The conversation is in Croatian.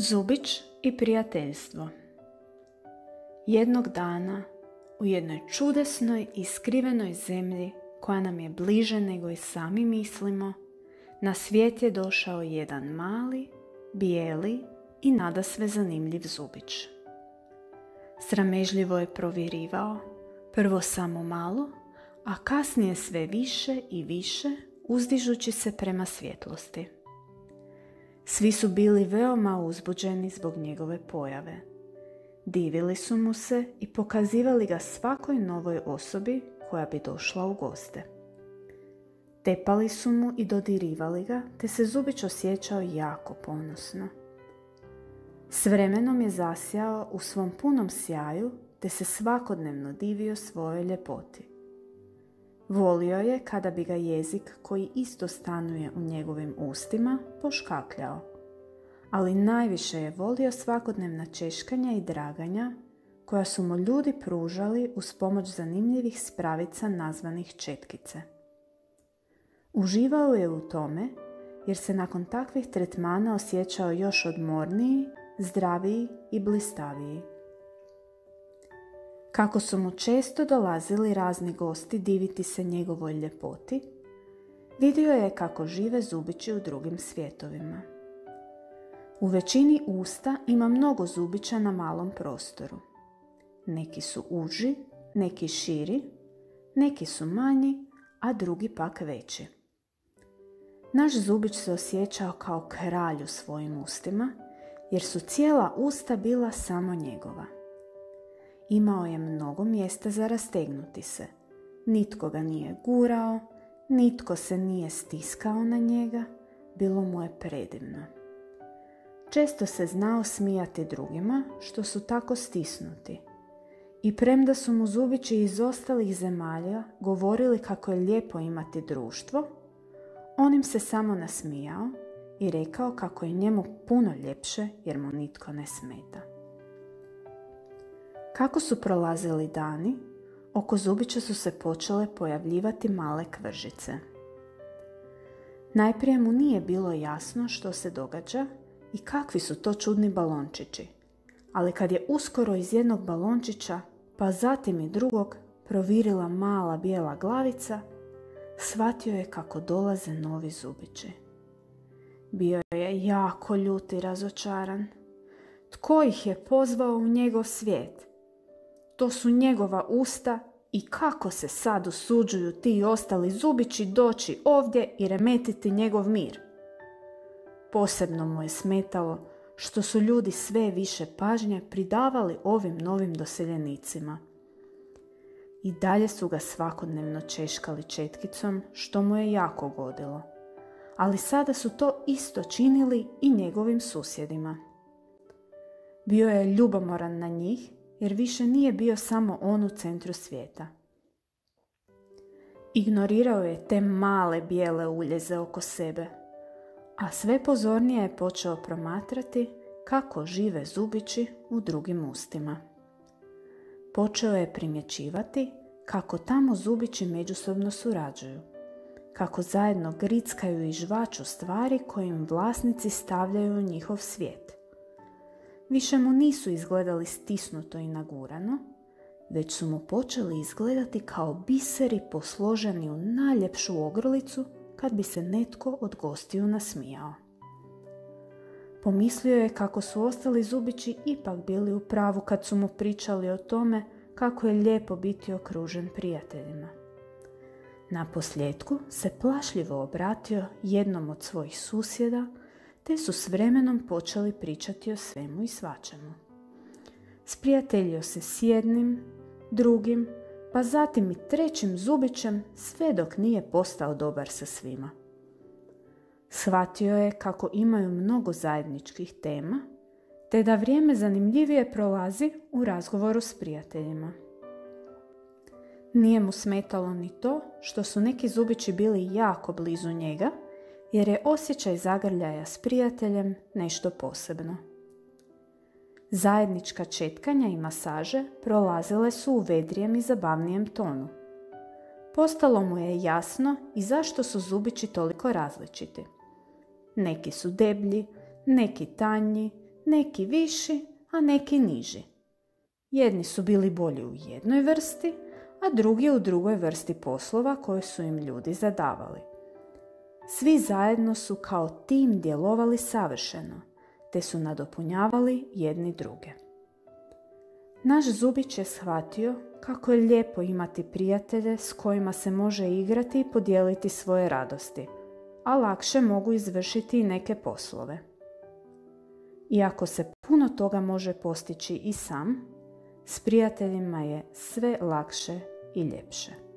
Zubić i prijateljstvo. Jednog dana, u jednoj čudesnoj i skrivenoj zemlji koja nam je bliže nego i sami mislimo, na svijet je došao jedan mali, bijeli i nadasve zanimljiv zubić. Sramežljivo je provirivao, prvo samo malo, a kasnije sve više i više, uzdižući se prema svjetlosti. Svi su bili veoma uzbuđeni zbog njegove pojave. Divili su mu se i pokazivali ga svakoj novoj osobi koja bi došla u goste. Tepali su mu i dodirivali ga, te se Zubić osjećao jako ponosno. S vremenom je zasjao u svom punom sjaju, te se svakodnevno divio svojoj ljepoti. Volio je kada bi ga jezik, koji isto stanuje u njegovim ustima, poškakljao, ali najviše je volio svakodnevna češkanja i draganja koja su mu ljudi pružali uz pomoć zanimljivih spravica nazvanih četkice. Uživao je u tome jer se nakon takvih tretmana osjećao još odmorniji, zdraviji i blistaviji. Kako su mu često dolazili razni gosti diviti se njegovoj ljepoti, vidio je kako žive zubići u drugim svijetovima. U većini usta ima mnogo zubića na malom prostoru. Neki su uži, neki širi, neki su manji, a drugi pak veći. Naš zubić se osjećao kao kralj u svojim ustima, jer su cijela usta bila samo njegova. Imao je mnogo mjesta za rastegnuti se. Nitko ga nije gurao, nitko se nije stiskao na njega, bilo mu je predivno. Često se znao smijati drugima što su tako stisnuti. I premda su mu zubići iz ostalih zemalja govorili kako je lijepo imati društvo, on im se samo nasmijao i rekao kako je njemu puno ljepše jer mu nitko ne smeta. Kako su prolazili dani, oko Zubića su se počele pojavljivati male kvržice. Najprije mu nije bilo jasno što se događa i kakvi su to čudni balončići, ali kad je uskoro iz jednog balončića, pa zatim i drugog, provirila mala bijela glavica, shvatio je kako dolaze novi zubići. Bio je jako ljut i razočaran. Tko ih je pozvao u njegov svijet? To su njegova usta i kako se sad usuđuju ti ostali zubići doći ovdje i remetiti njegov mir? Posebno mu je smetalo što su ljudi sve više pažnje pridavali ovim novim doseljenicima. I dalje su ga svakodnevno češkali četkicom, što mu je jako godilo. Ali sada su to isto činili i njegovim susjedima. Bio je ljubomoran na njih, jer više nije bio samo on u centru svijeta. Ignorirao je te male bijele uljeze oko sebe, a sve pozornije je počeo promatrati kako žive zubići u drugim ustima. Počeo je primjećivati kako tamo zubići međusobno surađuju, kako zajedno grickaju i žvaču stvari koje im vlasnici stavljaju u njihov svijet. Više mu nisu izgledali stisnuto i nagurano, već su mu počeli izgledati kao biseri posloženi u najljepšu ogrlicu kad bi se netko od gostiju nasmijao. Pomislio je kako su ostali zubići ipak bili u pravu kad su mu pričali o tome kako je lijepo biti okružen prijateljima. Naposljetku se plašljivo obratio jednom od svojih susjeda, te su s vremenom počeli pričati o svemu i svačemu. Sprijateljio se s jednim, drugim, pa zatim i trećim zubićem, sve dok nije postao dobar sa svima. Shvatio je kako imaju mnogo zajedničkih tema, te da vrijeme zanimljivije prolazi u razgovoru s prijateljima. Nije mu smetalo ni to što su neki zubići bili jako blizu njega, jer je osjećaj zagrljaja s prijateljem nešto posebno. Zajednička četkanja i masaže prolazile su u vedrijem i zabavnijem tonu. Postalo mu je jasno i zašto su zubići toliko različiti. Neki su deblji, neki tanji, neki viši, a neki niži. Jedni su bili bolji u jednoj vrsti, a drugi u drugoj vrsti poslova koje su im ljudi zadavali. Svi zajedno su kao tim djelovali savršeno, te su nadopunjavali jedni druge. Naš Zubić je shvatio kako je lijepo imati prijatelje s kojima se može igrati i podijeliti svoje radosti, a lakše mogu izvršiti i neke poslove. Iako se puno toga može postići i sam, s prijateljima je sve lakše i ljepše.